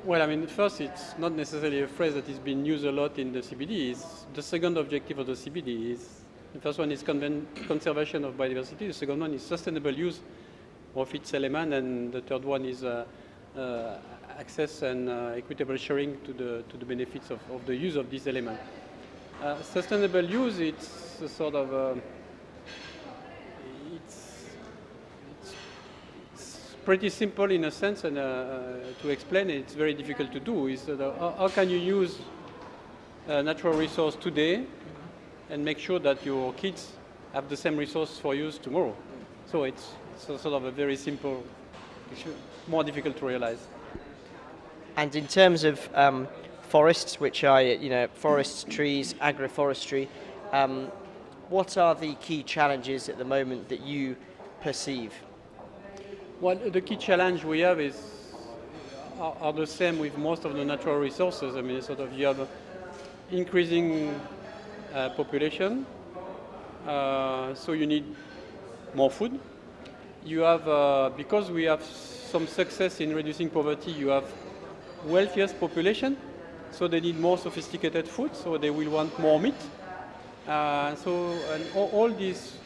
Well, I mean, first, it's not necessarily a phrase that is being used a lot in the CBD. It's the second objective of the CBD is the first one is conservation of biodiversity. The second one is sustainable use of its element, and the third one is access and equitable sharing to the benefits of the use of this element. Sustainable use, it's a sort of it's pretty simple in a sense, and to explain it, it's very difficult to do. Is how can you use a natural resource today and make sure that your kids have the same resource for use tomorrow? So it's sort of a very simple issue, more difficult to realize. And in terms of forests, which are, forests, trees, agroforestry, what are the key challenges at the moment that you perceive? Well, the key challenge we have are the same with most of the natural resources. I mean, you have increasing population, so you need more food. You have, because we have some success in reducing poverty, you have wealthiest population, so they need more sophisticated food, so they will want more meat. And all these,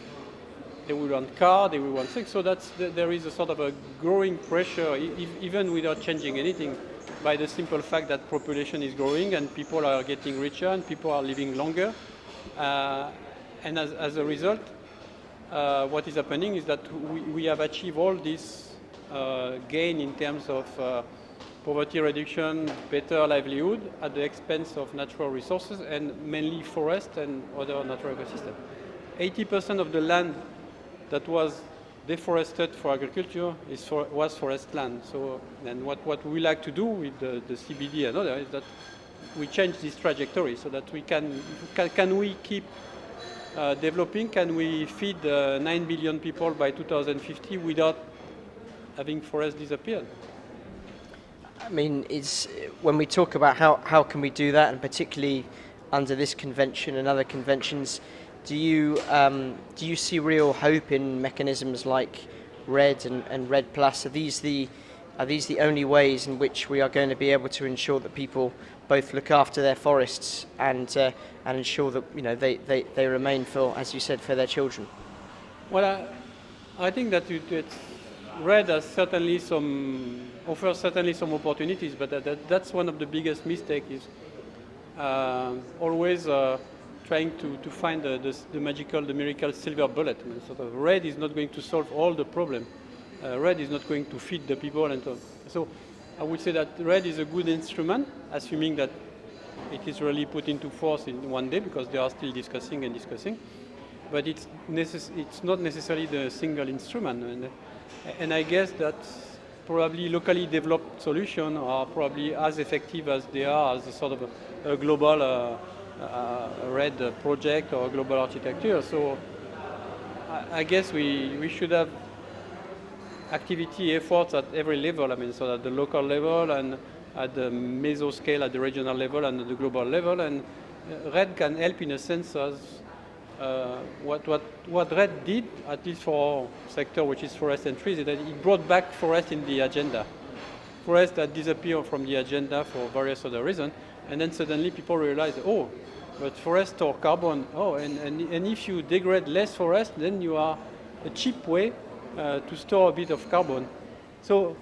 they will want car, they will want things. So there is a sort of a growing pressure, even without changing anything, by the simple fact that population is growing and people are getting richer and people are living longer. And as a result, what is happening is that we have achieved all this gain in terms of poverty reduction, better livelihood at the expense of natural resources and mainly forest and other natural ecosystems. 80% of the land that was deforested for agriculture was forest land. So, and what we like to do with the CBD and others is that we change this trajectory so that we can we keep developing, can we feed 9 billion people by 2050 without having forests disappear? I mean, when we talk about how can we do that, and particularly under this convention and other conventions, do you see real hope in mechanisms like REDD and REDD+? Are these the only ways in which we are going to be able to ensure that people both look after their forests and ensure that they remain for, as you said, for their children? Well, I think that REDD has offers certainly some opportunities, but that's one of the biggest mistakes is always trying to find the miracle silver bullet. I mean, sort of REDD is not going to solve all the problem. REDD is not going to feed the people, and so I would say that REDD is a good instrument, assuming that it is really put into force in one day, because they are still discussing. But it's not necessarily the single instrument, and I guess that probably locally developed solutions are probably as effective as they are as a sort of a global REDD project or global architecture. So I guess we should have activity efforts at every level. I mean, so at the local level and at the meso scale, at the regional level and at the global level. And REDD can help in a sense as what REDD did, at least for our sector, which is forest and trees, is that it brought back forest in the agenda. Forests that disappear from the agenda for various other reasons, and then suddenly people realize, oh, but forests store carbon. Oh, and if you degrade less forest, then you are a cheap way to store a bit of carbon. So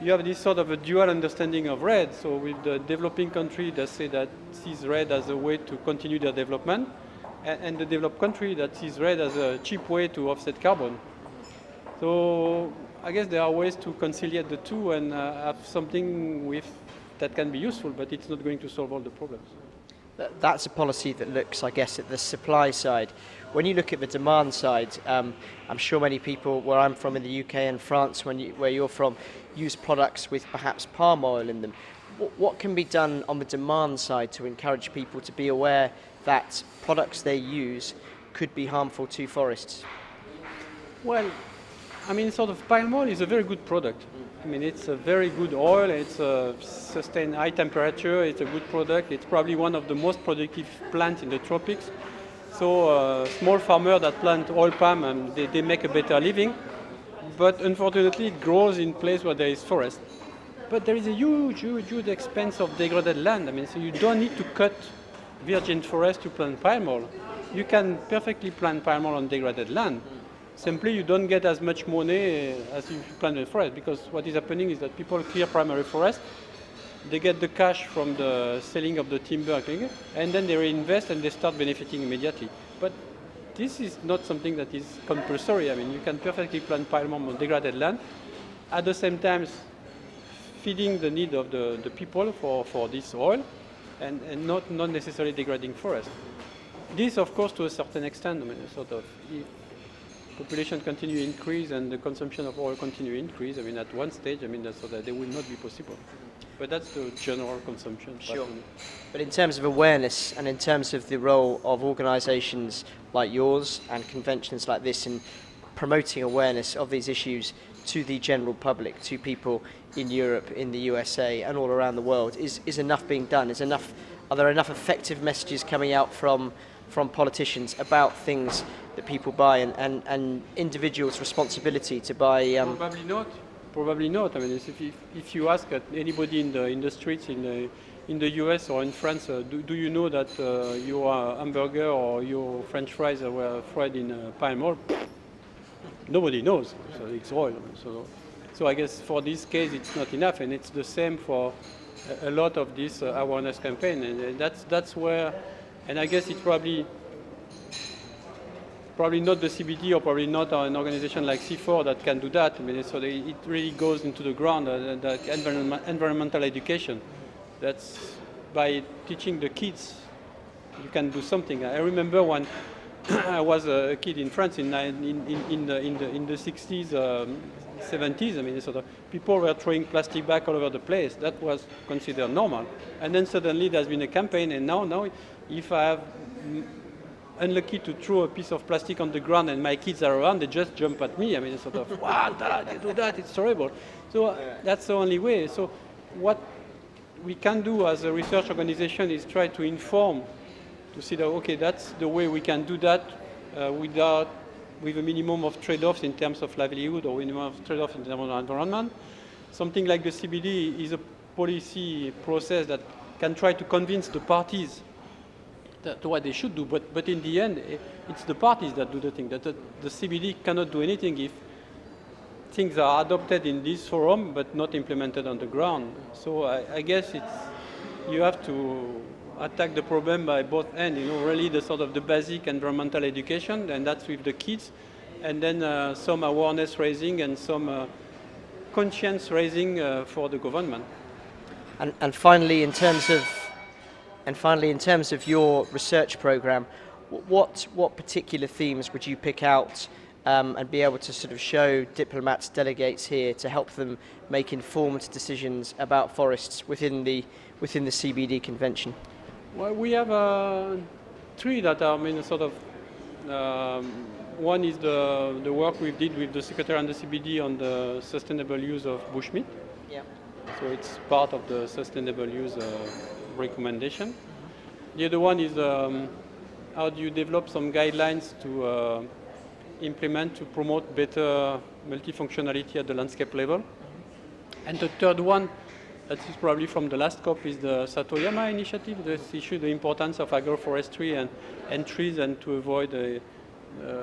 you have this sort of a dual understanding of REDD. So with the developing country that say that sees REDD as a way to continue their development, and the developed country that sees REDD as a cheap way to offset carbon. So I guess there are ways to conciliate the two and have something that can be useful, but it's not going to solve all the problems. That's a policy that looks, I guess, at the supply side. When you look at the demand side, I'm sure many people, where I'm from in the UK and France, where you're from, use products with perhaps palm oil in them. What can be done on the demand side to encourage people to be aware that products they use could be harmful to forests? Well, I mean, sort of palm oil is a very good product. I mean, it's a very good oil. It's sustained high temperature. It's a good product. It's probably one of the most productive plants in the tropics. So small farmers that plant oil palm, they make a better living. But unfortunately, it grows in place where there is forest. But there is a huge, huge, huge expense of degraded land. I mean, so you don't need to cut virgin forest to plant palm oil. You can perfectly plant palm oil on degraded land. Simply, you don't get as much money as if you plant a forest, because what is happening is that people clear primary forest, they get the cash from the selling of the timber, and then they reinvest and they start benefiting immediately. But this is not something that is compulsory. I mean, you can perfectly plant palm oil on degraded land, at the same time feeding the need of the people for this oil, and not necessarily degrading forest. This, of course, to a certain extent, I mean, sort of, if population continue to increase and the consumption of oil continue to increase, I mean, at one stage, I mean, so that they will not be possible. But that's the general consumption. Sure. But in terms of awareness and in terms of the role of organisations like yours and conventions like this in promoting awareness of these issues to the general public, to people in Europe, in the USA and all around the world, is enough being done? Are there enough effective messages coming out from politicians about things that people buy and individuals' responsibility to buy? Probably not. Probably not. I mean, if you ask anybody in the streets in the US or in France, do you know that your hamburger or your French fries were fried in palm oil? Nobody knows. So it's oil. So I guess for this case it's not enough, and it's the same for a lot of this awareness campaign, and that's where, and I guess it's probably not the CBD or probably not an organization like C4 that can do that. I mean, so it really goes into the ground, the environmental education. That's by teaching the kids, you can do something. I remember when I was a kid in France in the 60s, 70s. I mean, sort of people were throwing plastic back all over the place. That was considered normal. And then suddenly there's been a campaign, and now if I have unlucky to throw a piece of plastic on the ground and my kids are around, they just jump at me. I mean, sort of, what, you do that, it's horrible. So that's the only way. So what we can do as a research organization is try to inform, to see that, okay, that's the way we can do that with a minimum of trade-offs in terms of livelihood or minimum of trade-offs in terms of environment. Something like the CBD is a policy process that can try to convince the parties to what they should do, but in the end, it's the parties that do the thing. That the CBD cannot do anything if things are adopted in this forum but not implemented on the ground. So I guess you have to attack the problem by both ends. Really the sort of the basic environmental education, and that's with the kids, and then some awareness raising and some conscience raising for the government. And finally, in terms of your research program, what particular themes would you pick out and be able to sort of show diplomats, delegates here to help them make informed decisions about forests within the CBD convention? Well, we have three that are, I mean, sort of. One is the work we did with the Secretary and the CBD on the sustainable use of bushmeat. Yeah. So it's part of the sustainable use recommendation. The other one is how do you develop some guidelines to implement to promote better multifunctionality at the landscape level. And the third one, that is probably from the last COP, is the Satoyama initiative, this issue, the importance of agroforestry and trees, and to avoid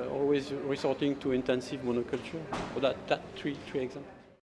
always resorting to intensive monoculture. So that three examples.